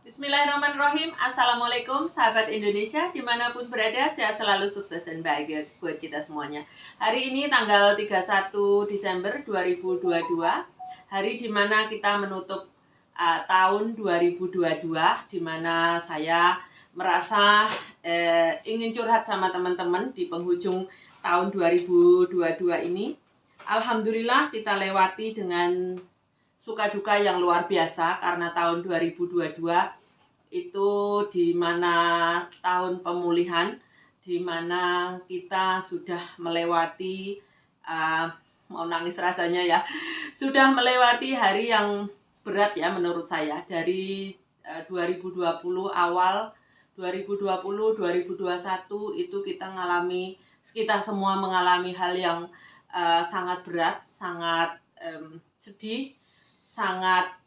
Bismillahirrahmanirrahim. Assalamualaikum sahabat Indonesia, dimanapun berada, sehat selalu, sukses dan bahagia buat kita semuanya. Hari ini tanggal 31 Desember 2022, hari dimana kita menutup tahun 2022, dimana saya merasa ingin curhat sama teman-teman di penghujung tahun 2022 ini. Alhamdulillah kita lewati dengan suka duka yang luar biasa, karena tahun 2022 itu di mana tahun pemulihan, di mana kita sudah melewati mau nangis rasanya ya, sudah melewati hari yang berat ya menurut saya. Dari 2020 awal, 2020, 2021 itu kita semua mengalami hal yang sangat berat, sangat sedih, sangat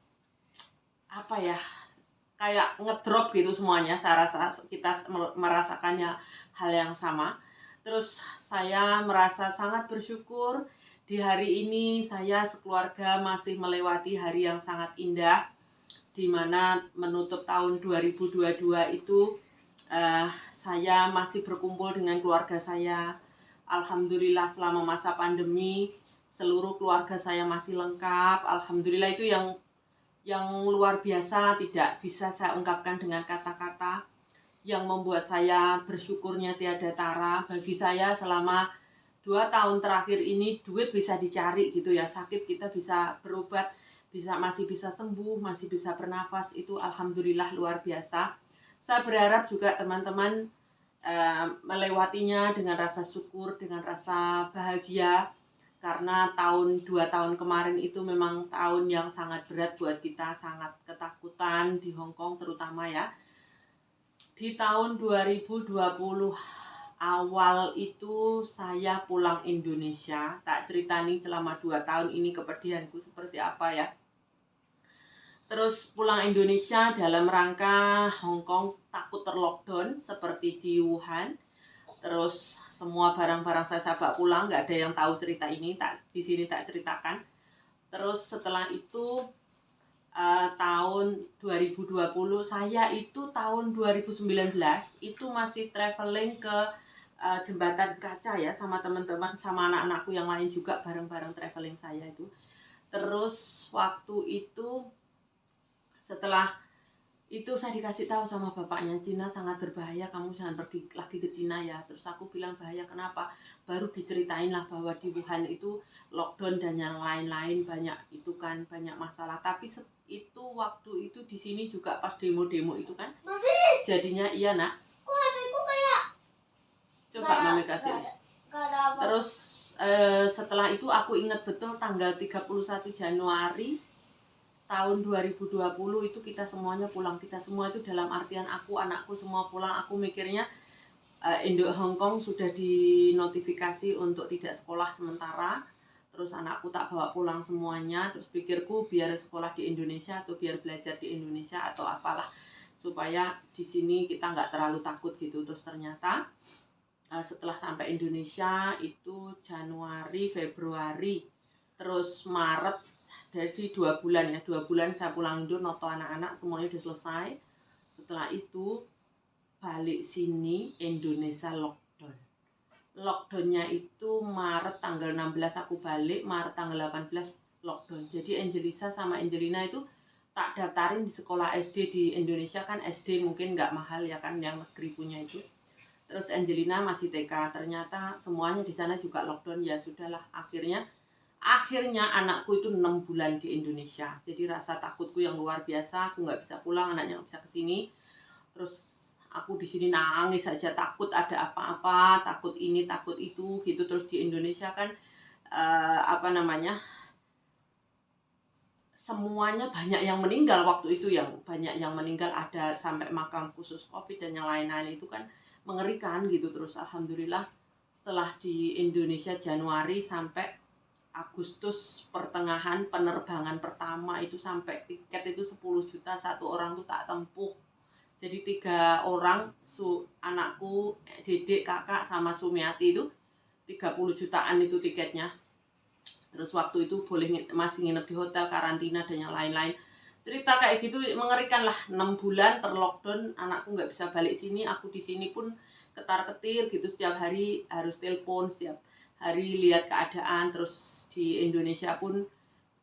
kayak ngedrop gitu semuanya. Saya rasa kita merasakannya hal yang sama. Terus saya merasa sangat bersyukur di hari ini saya sekeluarga masih melewati hari yang sangat indah, di mana menutup tahun 2022 itu saya masih berkumpul dengan keluarga saya. Alhamdulillah selama masa pandemi seluruh keluarga saya masih lengkap. Alhamdulillah, itu yang luar biasa, tidak bisa saya ungkapkan dengan kata-kata, yang membuat saya bersyukurnya tiada tara. Bagi saya selama 2 tahun terakhir ini duit bisa dicari gitu ya, sakit kita bisa berobat, masih bisa sembuh, masih bisa bernafas, itu alhamdulillah luar biasa. Saya berharap juga teman-teman melewatinya dengan rasa syukur, dengan rasa bahagia, karena 2 tahun kemarin itu memang tahun yang sangat berat buat kita, sangat ketakutan di Hong Kong terutama ya. Di tahun 2020 awal itu saya pulang Indonesia, tak ceritani selama 2 tahun ini kepedihanku seperti apa ya. Terus pulang Indonesia dalam rangka Hong Kong takut terlockdown seperti di Wuhan. Terus semua barang-barang saya bawa pulang, nggak ada yang tahu cerita ini, di sini tak ceritakan. Terus setelah itu tahun 2020, saya itu tahun 2019 itu masih traveling ke jembatan kaca ya, sama teman-teman, sama anak-anakku yang lain juga, bareng-bareng traveling saya itu. Terus waktu itu setelah itu saya dikasih tahu sama bapaknya, Cina sangat berbahaya, kamu jangan pergi lagi ke Cina ya. Terus aku bilang, bahaya kenapa? Baru diceritain lah bahwa di Wuhan itu lockdown dan yang lain-lain, banyak masalah. Tapi itu waktu itu di sini juga pas demo-demo itu kan, jadinya iya nak. Kok HP-ku kayak coba mami kasih. Terus setelah itu aku ingat betul tanggal 31 Januari tahun 2020 itu kita semuanya pulang. Kita semua itu dalam artian aku, anakku semua pulang. Aku mikirnya Indo Hong Kong sudah dinotifikasi untuk tidak sekolah sementara. Terus anakku tak bawa pulang semuanya. Terus pikirku biar sekolah di Indonesia atau biar belajar di Indonesia atau apalah, supaya di sini kita nggak terlalu takut gitu. Terus ternyata setelah sampai Indonesia itu Januari, Februari, terus Maret, jadi 2 bulan ya, 2 bulan saya pulang Indo, noto anak-anak semuanya udah selesai. Setelah itu balik sini Indonesia lockdown. Lockdownnya itu Maret tanggal 16 aku balik, Maret tanggal 18 lockdown. Jadi Angelisa sama Angelina itu tak daftarin di sekolah SD di Indonesia, kan SD mungkin nggak mahal ya kan, yang negeri punya itu. Terus Angelina masih TK, ternyata semuanya di sana juga lockdown. Ya sudahlah, akhirnya anakku itu 6 bulan di Indonesia. Jadi rasa takutku yang luar biasa, aku nggak bisa pulang, anaknya nggak bisa kesini. Terus aku di sini nangis saja, takut ada apa-apa, takut ini, takut itu gitu. Terus di Indonesia kan semuanya banyak yang meninggal waktu itu, ada sampai makam khusus COVID dan yang lain-lain, itu kan mengerikan gitu. Terus alhamdulillah setelah di Indonesia Januari sampai Agustus pertengahan, penerbangan pertama itu sampai tiket itu 10 juta satu orang tuh tak tempuh. Jadi 3 orang, anakku, dedek, kakak sama Sumiati itu 30 jutaan itu tiketnya. Terus waktu itu masih nginep di hotel, karantina dan yang lain-lain. cerita kayak gitu mengerikan lah. 6 bulan terlockdown, anakku nggak bisa balik sini, aku di sini pun ketar-ketir gitu, setiap hari harus telepon, setiap hari lihat keadaan. Terus di Indonesia pun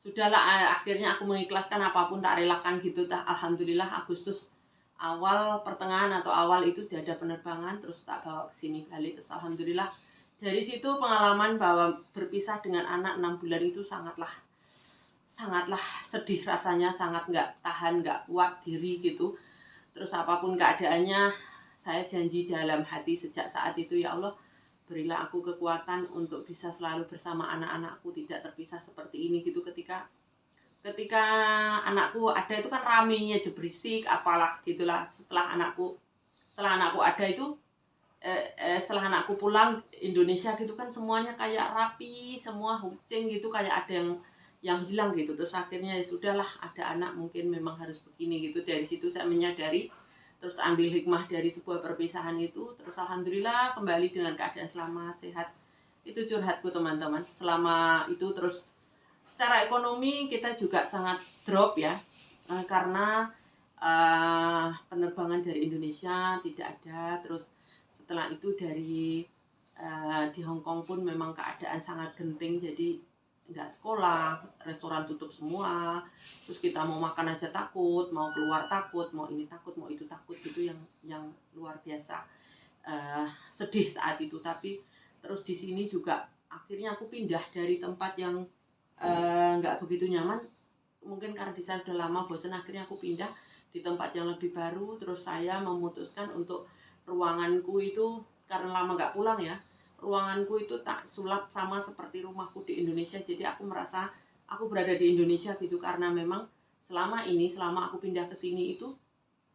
sudahlah, akhirnya aku mengikhlaskan, apapun tak relakan gitu. Alhamdulillah Agustus awal pertengahan atau awal itu sudah ada penerbangan, terus tak bawa ke sini balik. Terus alhamdulillah dari situ pengalaman bahwa berpisah dengan anak 6 bulan itu sangatlah sedih rasanya, sangat nggak tahan, nggak kuat diri gitu. Terus apapun keadaannya, saya janji dalam hati sejak saat itu, ya Allah, berilah aku kekuatan untuk bisa selalu bersama anak-anakku, tidak terpisah seperti ini gitu. Ketika anakku ada itu kan ramenya aja, berisik apalah gitulah. Setelah anakku ada itu, setelah anakku pulang Indonesia gitu kan, semuanya kayak rapi, semua huceng gitu, kayak ada yang hilang gitu. Terus akhirnya ya sudahlah, ada anak mungkin memang harus begini gitu. Dari situ saya menyadari, terus ambil hikmah dari sebuah perpisahan itu. Terus alhamdulillah kembali dengan keadaan selamat, sehat. Itu curhatku teman-teman. Selama itu terus secara ekonomi kita juga sangat drop ya, karena penerbangan dari Indonesia tidak ada. Terus setelah itu di Hong Kong pun memang keadaan sangat genting, jadi nggak sekolah, restoran tutup semua. Terus kita mau makan aja takut, mau keluar takut, mau ini takut, mau itu takut gitu, yang luar biasa sedih saat itu. Tapi terus di sini juga akhirnya aku pindah dari tempat yang nggak begitu nyaman, mungkin karena di sana udah lama bosan, akhirnya aku pindah di tempat yang lebih baru. Terus saya memutuskan untuk ruanganku itu, karena lama nggak pulang ya, ruanganku itu tak sulap sama seperti rumahku di Indonesia. Jadi aku merasa aku berada di Indonesia gitu, karena memang selama aku pindah ke sini itu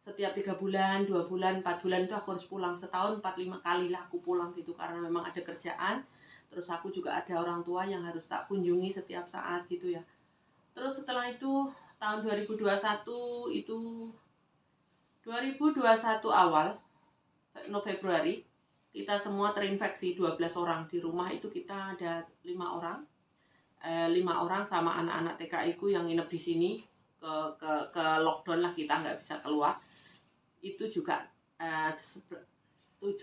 setiap 3 bulan, 2 bulan, 4 bulan itu aku harus pulang. Setahun 4-5 kali lah aku pulang gitu, karena memang ada kerjaan. Terus aku juga ada orang tua yang harus tak kunjungi setiap saat gitu ya. Terus setelah itu tahun 2021 itu, 2021 awal Februari, kita semua terinfeksi 12 orang. Di rumah itu kita ada 5 orang. 5 orang sama anak-anak TKI ku yang nginep di sini. Ke lockdown lah, kita nggak bisa keluar. Itu juga 7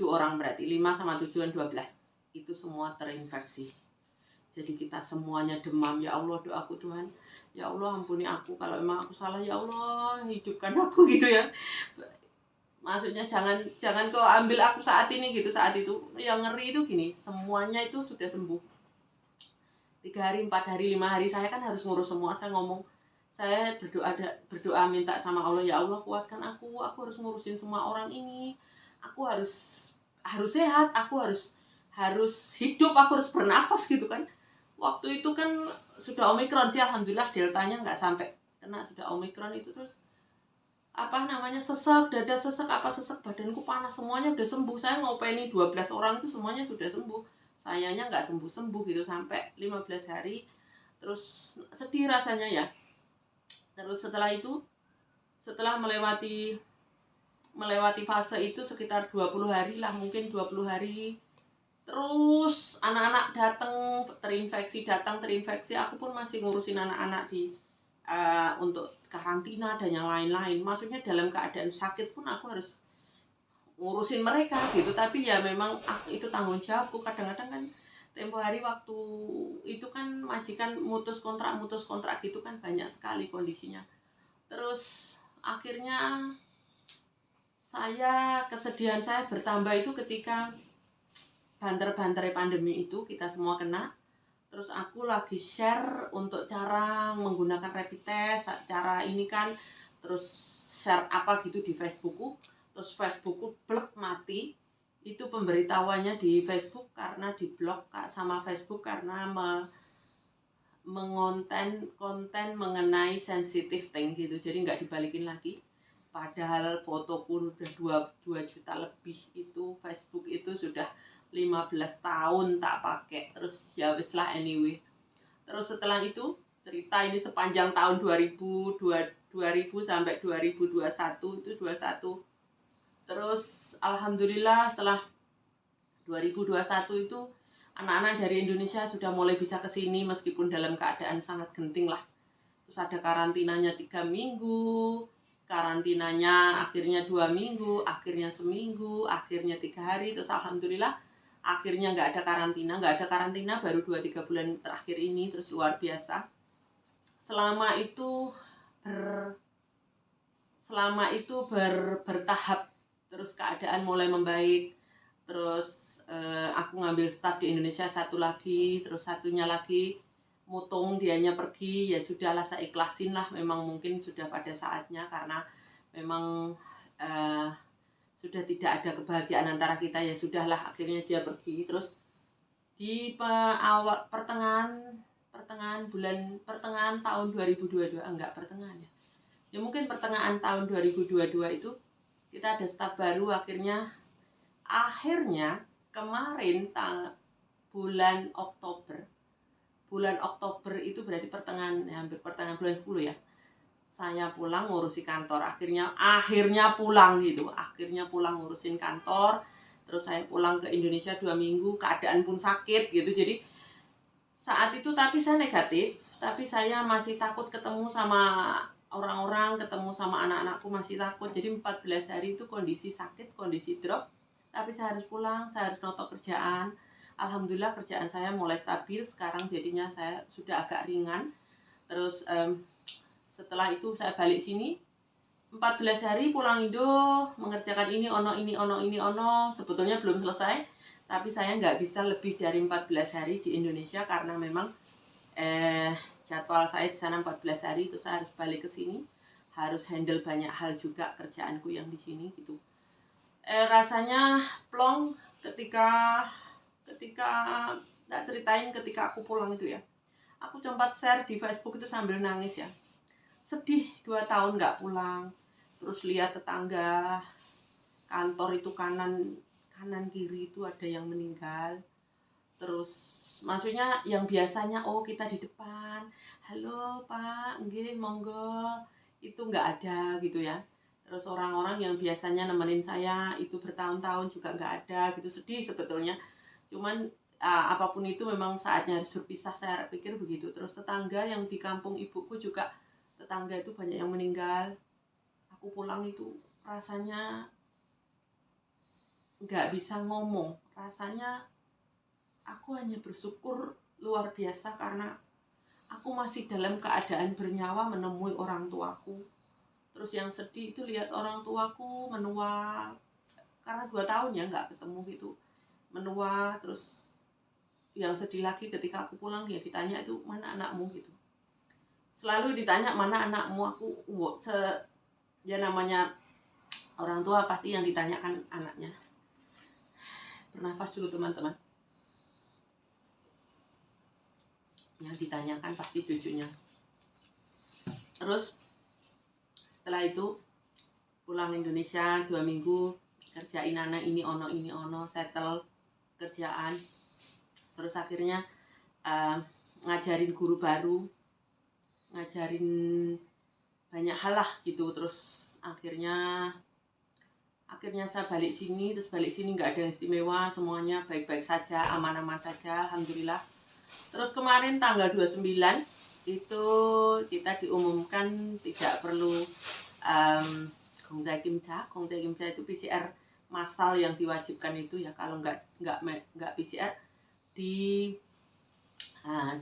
orang, berarti 5 sama 7 12. Itu semua terinfeksi. Jadi kita semuanya demam. Ya Allah, doaku Tuhan, ya Allah ampuni aku kalau emang aku salah, ya Allah hidupkan aku gitu ya. Maksudnya jangan kau ambil aku saat ini gitu. Saat itu yang ngeri itu gini, semuanya itu sudah sembuh 3 hari, 4 hari, 5 hari. Saya kan harus ngurus semua. Saya berdoa minta sama Allah, ya Allah kuatkan aku harus ngurusin semua orang ini. Aku harus sehat, aku harus hidup, aku harus bernafas gitu kan. Waktu itu kan sudah Omikron sih, alhamdulillah deltanya nggak sampai kena. Sudah Omikron itu terus sesak, dada sesak, sesak, badanku panas, semuanya udah sembuh. Saya ngopeni 12 orang itu semuanya sudah sembuh. Sayanya nggak sembuh-sembuh gitu sampai 15 hari. Terus sedih rasanya ya. Terus setelah melewati fase itu sekitar 20 hari lah, mungkin 20 hari. Terus anak-anak datang terinfeksi, aku pun masih ngurusin anak-anak untuk karantina dan yang lain-lain. Maksudnya dalam keadaan sakit pun aku harus ngurusin mereka gitu. Tapi ya memang itu tanggung jawabku. Kadang-kadang kan tempo hari waktu itu kan majikan mutus kontrak gitu kan, banyak sekali kondisinya. Terus akhirnya kesedihan saya bertambah itu ketika banter-banter pandemi itu kita semua kena. Terus aku lagi share untuk cara menggunakan rapid test, cara ini kan, terus share apa gitu di Facebookku. Terus Facebookku blok mati. Itu pemberitahuannya di Facebook karena diblok sama Facebook karena konten mengenai sensitive thing gitu. Jadi nggak dibalikin lagi. Padahal fotoku udah 2 juta lebih. Itu Facebook itu sudah 15 tahun tak pakai. Terus ya wis lah anyway. Terus setelah itu cerita ini sepanjang tahun 2000 sampai 2021 itu 21. Terus alhamdulillah setelah 2021 itu anak-anak dari Indonesia sudah mulai bisa kesini meskipun dalam keadaan sangat genting lah. terus ada karantinanya 3 minggu, karantinanya akhirnya 2 minggu, akhirnya seminggu, akhirnya 3 hari, terus alhamdulillah akhirnya nggak ada karantina baru 2-3 bulan terakhir ini, terus luar biasa. Selama itu bertahap, terus keadaan mulai membaik, terus aku ngambil staff di Indonesia satu lagi, terus satunya lagi mutung dianya pergi, ya sudahlah saya ikhlasin lah, memang mungkin sudah pada saatnya karena memang sudah tidak ada kebahagiaan antara kita, ya sudahlah akhirnya dia pergi. Terus di pertengahan tahun 2022, mungkin pertengahan tahun 2022 itu kita ada staf baru. Akhirnya kemarin bulan Oktober itu berarti hampir pertengahan bulan 10 ya, saya pulang ngurusi kantor. Akhirnya pulang ngurusin kantor. Terus saya pulang ke Indonesia 2 minggu, keadaan pun sakit gitu. Jadi saat itu tapi saya negatif, tapi saya masih takut ketemu sama orang-orang, ketemu sama anak-anakku masih takut. Jadi 14 hari itu kondisi sakit, kondisi drop, tapi saya harus pulang, saya harus notok kerjaan. Alhamdulillah kerjaan saya mulai stabil sekarang, jadinya saya sudah agak ringan. Terus setelah itu saya balik sini 14 hari pulang Indo, mengerjakan ini ono. Sebetulnya belum selesai, tapi saya nggak bisa lebih dari 14 hari di Indonesia karena memang jadwal saya di sana 14 hari, itu saya harus balik ke sini, harus handle banyak hal juga kerjaanku yang di sini gitu. Rasanya plong ketika nggak ceritain ketika aku pulang itu ya. Aku sempat share di Facebook itu sambil nangis ya. Sedih 2 tahun nggak pulang. Terus lihat tetangga kantor itu kanan kiri itu ada yang meninggal. Terus maksudnya yang biasanya kita di depan, halo Pak, nggih monggo, itu nggak ada gitu ya. Terus orang-orang yang biasanya nemenin saya itu bertahun-tahun juga nggak ada gitu. Sedih sebetulnya. Cuman apapun itu memang saatnya harus berpisah, saya pikir begitu. Terus tetangga yang di kampung ibuku juga, tetangga itu banyak yang meninggal. Aku pulang itu rasanya nggak bisa ngomong. Rasanya aku hanya bersyukur luar biasa karena aku masih dalam keadaan bernyawa menemui orang tuaku. Terus yang sedih itu lihat orang tuaku menua, karena 2 tahun ya nggak ketemu gitu, menua. Terus yang sedih lagi ketika aku pulang ya ditanya itu mana anakmu gitu. Selalu ditanya mana anakmu, ya namanya orang tua pasti yang ditanyakan anaknya. Bernafas dulu teman-teman. Yang ditanyakan pasti cucunya. Terus setelah itu pulang Indonesia 2 minggu, kerjain anak ini ono, settle kerjaan. Terus akhirnya ngajarin guru baru, ngajarin banyak hal lah gitu. Terus akhirnya saya balik sini. Terus balik sini nggak ada yang istimewa, semuanya baik-baik saja, aman-aman saja, alhamdulillah. Terus kemarin tanggal 29 itu kita diumumkan tidak perlu Gongdae Kimcha itu PCR massal yang diwajibkan itu ya. Kalau nggak PCR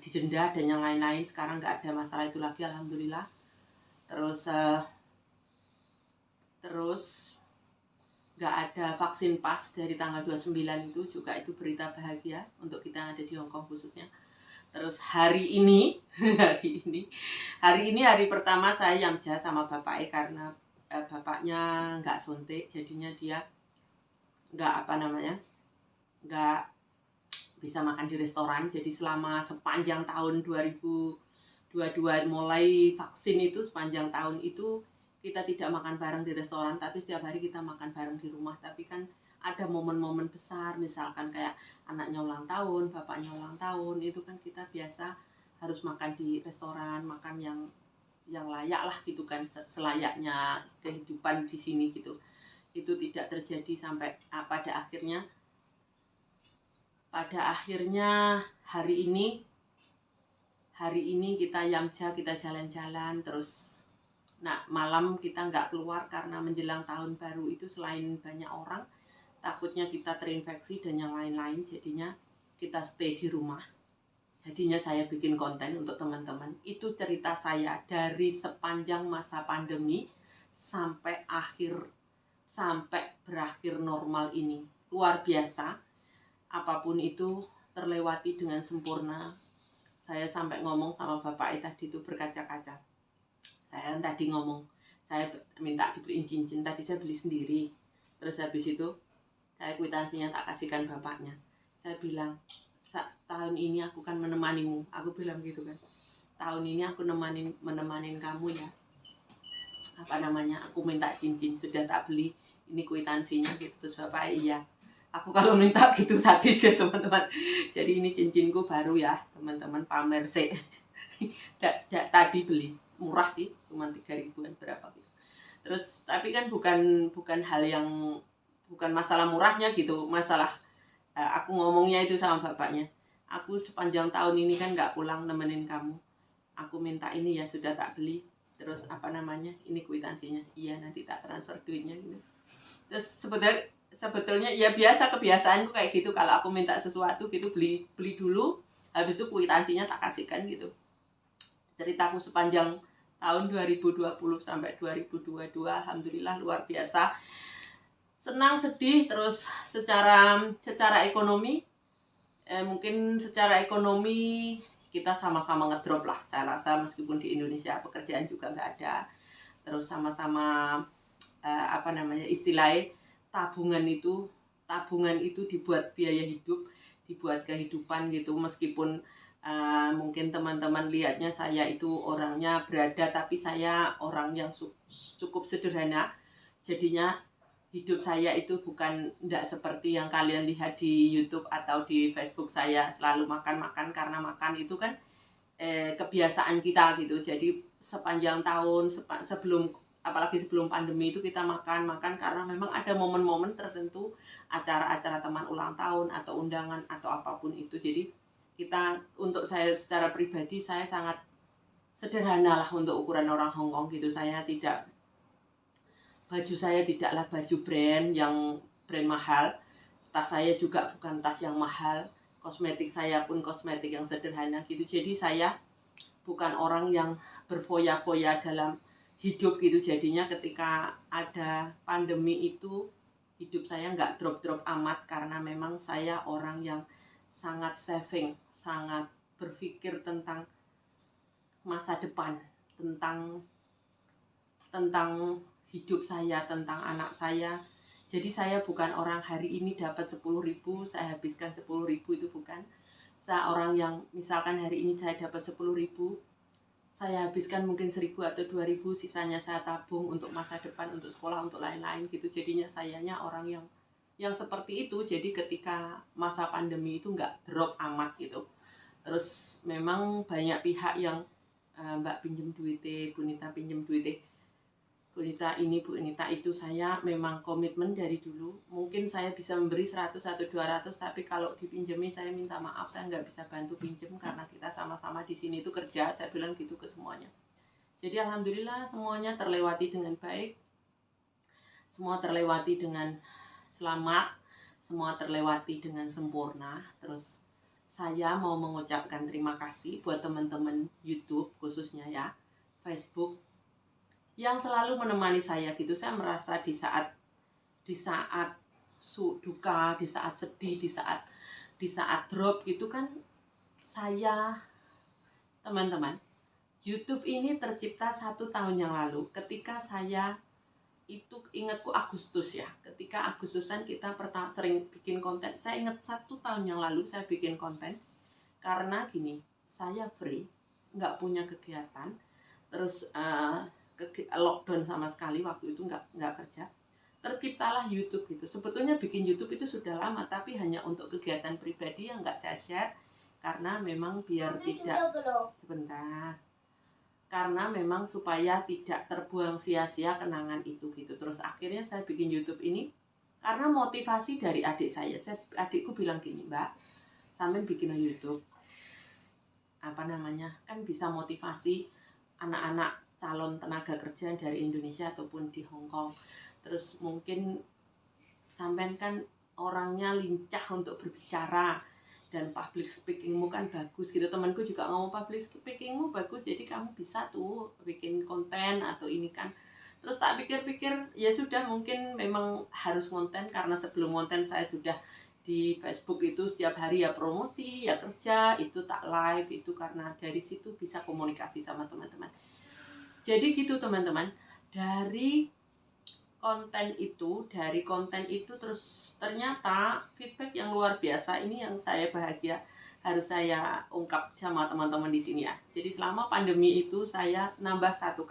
didenda dan yang lain-lain. Sekarang nggak ada masalah itu lagi, alhamdulillah. Terus nggak ada vaksin pas dari tanggal 29 itu juga, itu berita bahagia untuk kita yang ada di Hong Kong khususnya. Terus hari ini hari pertama saya yamja sama bapaknya karena bapaknya nggak suntik, jadinya dia nggak bisa makan di restoran. Jadi selama sepanjang tahun 2022 mulai vaksin itu, sepanjang tahun itu kita tidak makan bareng di restoran, tapi setiap hari kita makan bareng di rumah. Tapi kan ada momen-momen besar, misalkan kayak anaknya ulang tahun, bapaknya ulang tahun, itu kan kita biasa harus makan di restoran, makan yang layak lah gitu kan, selayaknya kehidupan di sini gitu. Itu tidak terjadi sampai pada akhirnya hari ini hari ini kita yamja, kita jalan-jalan, terus malam kita nggak keluar karena menjelang tahun baru itu selain banyak orang, takutnya kita terinfeksi dan yang lain-lain, jadinya kita stay di rumah. Jadinya saya bikin konten untuk teman-teman. Itu cerita saya dari sepanjang masa pandemi sampai berakhir normal ini. Luar biasa. Apapun itu terlewati dengan sempurna. Saya sampai ngomong sama Bapak tadi itu berkaca-kaca. Saya tadi ngomong, saya minta dibeliin cincin, tadi saya beli sendiri. Terus habis itu saya kwitansinya tak kasihkan bapaknya. Saya bilang, tahun ini aku kan menemanimu. Aku bilang gitu kan. Tahun ini aku menemanin kamu ya. Aku minta cincin, sudah tak beli. Ini kwitansinya gitu. Terus bapak, iya. Aku kalau minta gitu sadis ya teman-teman. Jadi ini cincinku baru ya teman-teman, pamer sih. Tadi beli, murah sih, cuma 3.000-an berapa gitu. Terus tapi kan bukan hal yang, bukan masalah murahnya gitu, masalah aku ngomongnya itu sama bapaknya. Aku sepanjang tahun ini kan nggak pulang nemenin kamu. Aku minta ini ya, sudah tak beli. Terus ini kwitansinya. Iya, nanti tak transfer duitnya gitu. Terus sebetulnya ya biasa, kebiasaanku kayak gitu. Kalau aku minta sesuatu gitu, beli dulu, habis itu kwitansinya tak kasihkan gitu. Ceritaku sepanjang tahun 2020 sampai 2022, alhamdulillah luar biasa. Senang, sedih, terus secara ekonomi, mungkin secara ekonomi kita sama-sama ngedrop lah. Saya rasa meskipun di Indonesia pekerjaan juga nggak ada, terus sama-sama istilahnya tabungan itu dibuat biaya hidup, dibuat kehidupan gitu. Meskipun mungkin teman-teman lihatnya saya itu orangnya berada, tapi saya orang yang cukup sederhana. Jadinya hidup saya itu tidak seperti yang kalian lihat di YouTube atau di Facebook saya selalu makan karena makan itu kan kebiasaan kita gitu. Jadi sepanjang tahun apalagi sebelum pandemi itu kita makan karena memang ada momen-momen tertentu, acara-acara teman ulang tahun atau undangan atau apapun itu. Jadi untuk saya secara pribadi, saya sangat sederhana lah untuk ukuran orang Hongkong gitu. Baju saya tidaklah baju brand mahal, tas saya juga bukan tas yang mahal, kosmetik saya pun kosmetik yang sederhana gitu. Jadi saya bukan orang yang berfoya-foya dalam hidup gitu. Jadinya ketika ada pandemi itu, hidup saya nggak drop-drop amat, karena memang saya orang yang sangat saving, sangat berpikir tentang masa depan, tentang hidup saya, tentang anak saya. Jadi saya bukan orang hari ini dapat 10.000 saya habiskan 10.000, itu bukan. Saya orang yang misalkan hari ini saya dapat 10.000, saya habiskan mungkin 1.000 atau 2.000, sisanya saya tabung untuk masa depan, untuk sekolah, untuk lain-lain gitu. Jadinya sayanya orang yang seperti itu. Jadi ketika masa pandemi itu nggak drop amat gitu. Terus memang banyak pihak yang Mbak pinjem duitnya, Bu Nita pinjem duitnya, Bu Nita ini, Bu Nita itu. Saya memang komitmen dari dulu. Mungkin saya bisa memberi 100 atau 200, tapi kalau dipinjemi saya minta maaf, saya nggak bisa bantu pinjem karena kita sama-sama di sini itu kerja. Saya bilang gitu ke semuanya. Jadi alhamdulillah semuanya terlewati dengan baik. Semua terlewati dengan selamat, semua terlewati dengan sempurna. Terus saya mau mengucapkan terima kasih buat teman-teman YouTube khususnya ya, Facebook, yang selalu menemani saya gitu. Saya merasa di saat duka, di saat sedih, di saat drop gitu kan, teman-teman, YouTube ini tercipta 1 tahun yang lalu. Ketika saya itu, ingatku Agustus ya, ketika Agustusan kita sering bikin konten. Saya ingat 1 tahun yang lalu saya bikin konten karena gini, saya free, nggak punya kegiatan, terus lockdown sama sekali waktu itu, nggak kerja. Terciptalah YouTube gitu. Sebetulnya bikin YouTube itu sudah lama, tapi hanya untuk kegiatan pribadi yang nggak saya share, karena memang biar sebentar, karena memang supaya tidak terbuang sia-sia kenangan itu gitu. Terus akhirnya saya bikin YouTube ini karena motivasi dari adik saya. Adikku bilang gini, Mbak, sampean bikin YouTube, apa namanya, kan bisa motivasi anak-anak calon tenaga kerja dari Indonesia ataupun di Hong Kong. Terus mungkin sampean kan orangnya lincah untuk berbicara dan public speakingmu kan bagus gitu. Temanku juga ngomong public speakingmu bagus, jadi kamu bisa tuh bikin konten atau ini kan. Terus tak pikir-pikir ya sudah, mungkin memang harus konten karena sebelum konten saya sudah di Facebook itu setiap hari ya promosi, ya kerja, itu tak live itu karena dari situ bisa komunikasi sama teman-teman. Jadi gitu teman-teman, dari konten itu terus ternyata feedback yang luar biasa. Ini yang saya bahagia harus saya ungkap sama teman-teman di sini ya. Jadi selama pandemi itu saya nambah satu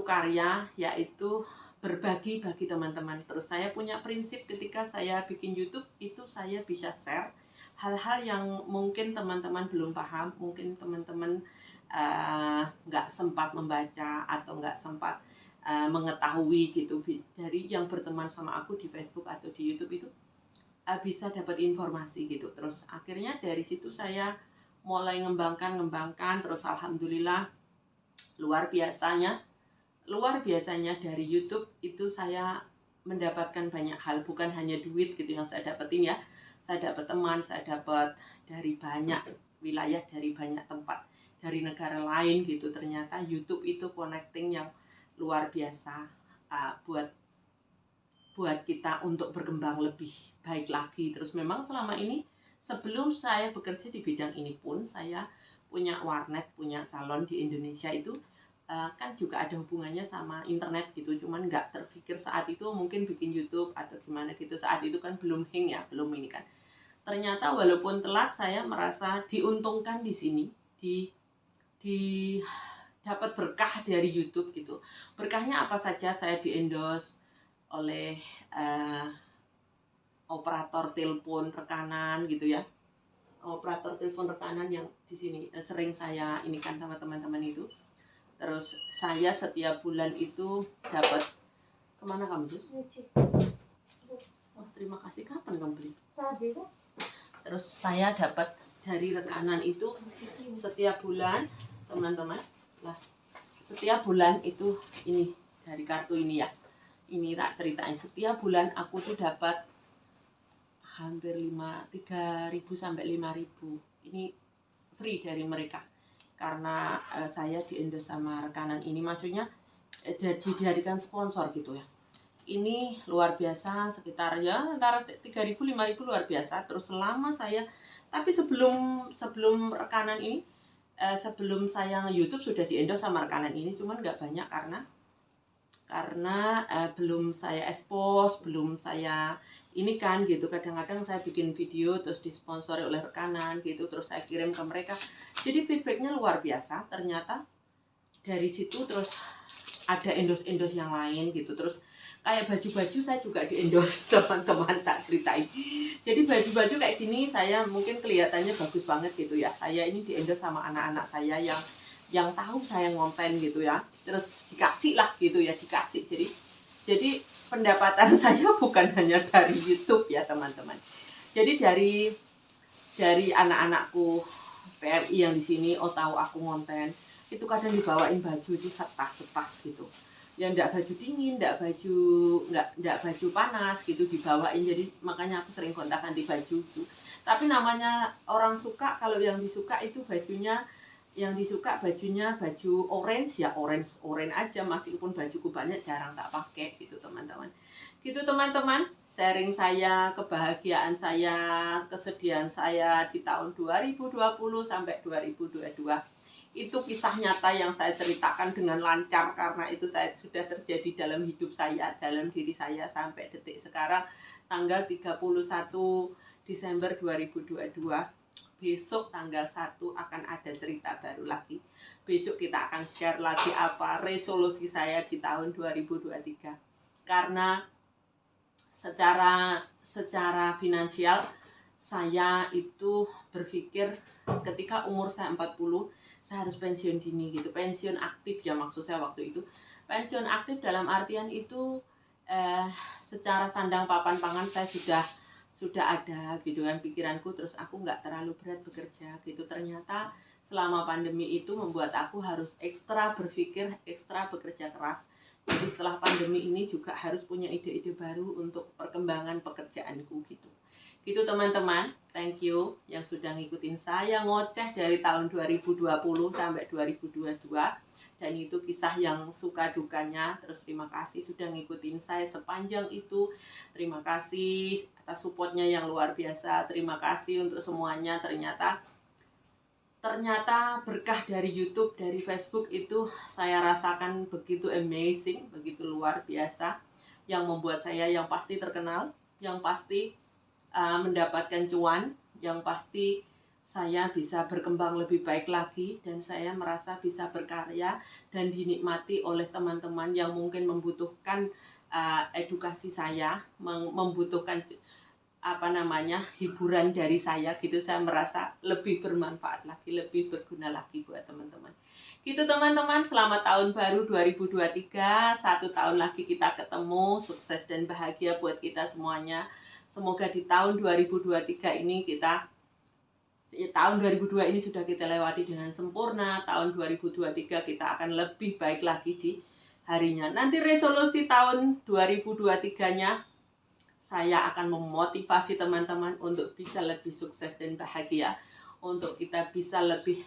karya yaitu berbagi bagi teman-teman. Terus saya punya prinsip ketika saya bikin YouTube itu saya bisa share hal-hal yang mungkin teman-teman belum paham, mungkin teman-teman nggak sempat membaca atau nggak sempat mengetahui gitu. Dari yang berteman sama aku di Facebook atau di YouTube itu bisa dapat informasi gitu. Terus akhirnya dari situ saya mulai ngembangkan, terus alhamdulillah luar biasanya dari YouTube itu saya mendapatkan banyak hal, bukan hanya duit gitu yang saya dapetin ya. Saya dapat teman, saya dapat dari banyak wilayah, dari banyak tempat, dari negara lain gitu. Ternyata YouTube itu connecting yang luar biasa buat kita untuk berkembang lebih baik lagi. Terus memang selama ini sebelum saya bekerja di bidang ini pun saya punya warnet, punya salon di Indonesia itu kan juga ada hubungannya sama internet gitu, cuman nggak terpikir saat itu mungkin bikin YouTube atau gimana gitu. Saat itu kan belum hing ya, belum ini kan. Ternyata walaupun telat saya merasa diuntungkan di sini, di dapat berkah dari YouTube gitu. Berkahnya apa saja? Saya di-endorse oleh operator telepon rekanan gitu ya. Operator telepon rekanan yang di sini sering saya ini kan sama teman-teman itu. Terus saya setiap bulan itu dapat, kemana kamu Jus? Oh, terima kasih, kapan kamu beli? Terus saya dapat dari rekanan itu setiap bulan teman-teman. Nah, setiap bulan itu ini dari kartu ini ya. Ini tak ceritain, setiap bulan aku tuh dapat hampir 3.000 sampai 5.000. Ini free dari mereka. Karena saya di-endorse sama rekanan ini, maksudnya dijadikan sponsor gitu ya. Ini luar biasa, sekitar ya antara 3.000 5.000 luar biasa. Terus selama saya, tapi sebelum rekanan ini, sebelum saya YouTube sudah di-endorse sama rekanan ini, cuman nggak banyak karena belum saya expose, belum saya ini kan gitu. Kadang-kadang saya bikin video terus disponsori oleh rekanan gitu, terus saya kirim ke mereka. Jadi feedbacknya luar biasa. Ternyata dari situ terus ada endorse yang lain gitu. Terus kayak baju-baju saya juga di-endorse teman-teman, tak ceritain. Jadi baju-baju kayak gini saya mungkin kelihatannya bagus banget gitu ya. Saya ini di-endorse sama anak-anak saya yang tahu saya ngonten gitu ya. Terus dikasih lah gitu ya, dikasih. Jadi pendapatan saya bukan hanya dari YouTube ya teman-teman. Jadi dari anak-anakku PMI yang di sini, tahu aku ngonten, itu kadang dibawain baju itu setas gitu. Ya enggak baju dingin, enggak baju panas gitu dibawain. Jadi makanya aku sering gonta-ganti baju itu. Tapi namanya orang suka, kalau yang disuka itu bajunya baju orange ya, orange aja, meskipun bajuku banyak jarang tak pakai gitu teman-teman. Gitu teman-teman, sharing saya, kebahagiaan saya, kesedihan saya di tahun 2020 sampai 2022. Itu kisah nyata yang saya ceritakan dengan lancar karena itu saya sudah terjadi dalam hidup saya, dalam diri saya sampai detik sekarang tanggal 31 Desember 2022. Besok tanggal 1 akan ada cerita baru lagi. Besok kita akan share lagi apa resolusi saya di tahun 2023. Karena secara finansial saya itu berpikir ketika umur saya 40 saya harus pensiun dini gitu. Pensiun aktif ya maksud saya waktu itu. Pensiun aktif dalam artian itu secara sandang papan pangan saya sudah sudah ada gitu kan pikiranku, terus aku nggak terlalu berat bekerja gitu. Ternyata selama pandemi itu membuat aku harus ekstra berpikir, ekstra bekerja keras. Jadi setelah pandemi ini juga harus punya ide-ide baru untuk perkembangan pekerjaanku gitu. Gitu teman-teman, thank you yang sudah ngikutin saya ngoceh dari tahun 2020 sampai 2022. Dan itu kisah yang suka dukanya. Terus terima kasih sudah ngikutin saya sepanjang itu. Terima kasih atas supportnya yang luar biasa. Terima kasih untuk semuanya. Ternyata berkah dari YouTube, dari Facebook itu saya rasakan begitu amazing, begitu luar biasa, yang membuat saya yang pasti terkenal, yang pasti mendapatkan cuan, yang pasti saya bisa berkembang lebih baik lagi, dan saya merasa bisa berkarya dan dinikmati oleh teman-teman yang mungkin membutuhkan edukasi saya, membutuhkan hiburan dari saya gitu. Saya merasa lebih bermanfaat lagi, lebih berguna lagi buat teman-teman. Gitu teman-teman, selamat tahun baru 2023. 1 tahun lagi kita ketemu, sukses dan bahagia buat kita semuanya. Semoga di tahun 2023 ini tahun 2002 ini sudah kita lewati dengan sempurna. Tahun 2023 kita akan lebih baik lagi di harinya. Nanti resolusi tahun 2023-nya saya akan memotivasi teman-teman untuk bisa lebih sukses dan bahagia, untuk kita bisa lebih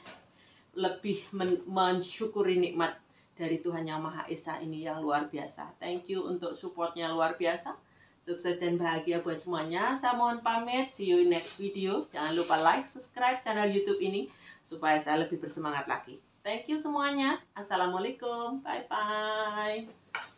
mensyukuri nikmat dari Tuhan Yang Maha Esa ini yang luar biasa. Thank you untuk supportnya luar biasa. Sukses dan bahagia buat semuanya. Saya mohon pamit. See you in next video. Jangan lupa like, subscribe channel YouTube ini supaya saya lebih bersemangat lagi. Thank you semuanya. Assalamualaikum. Bye-bye.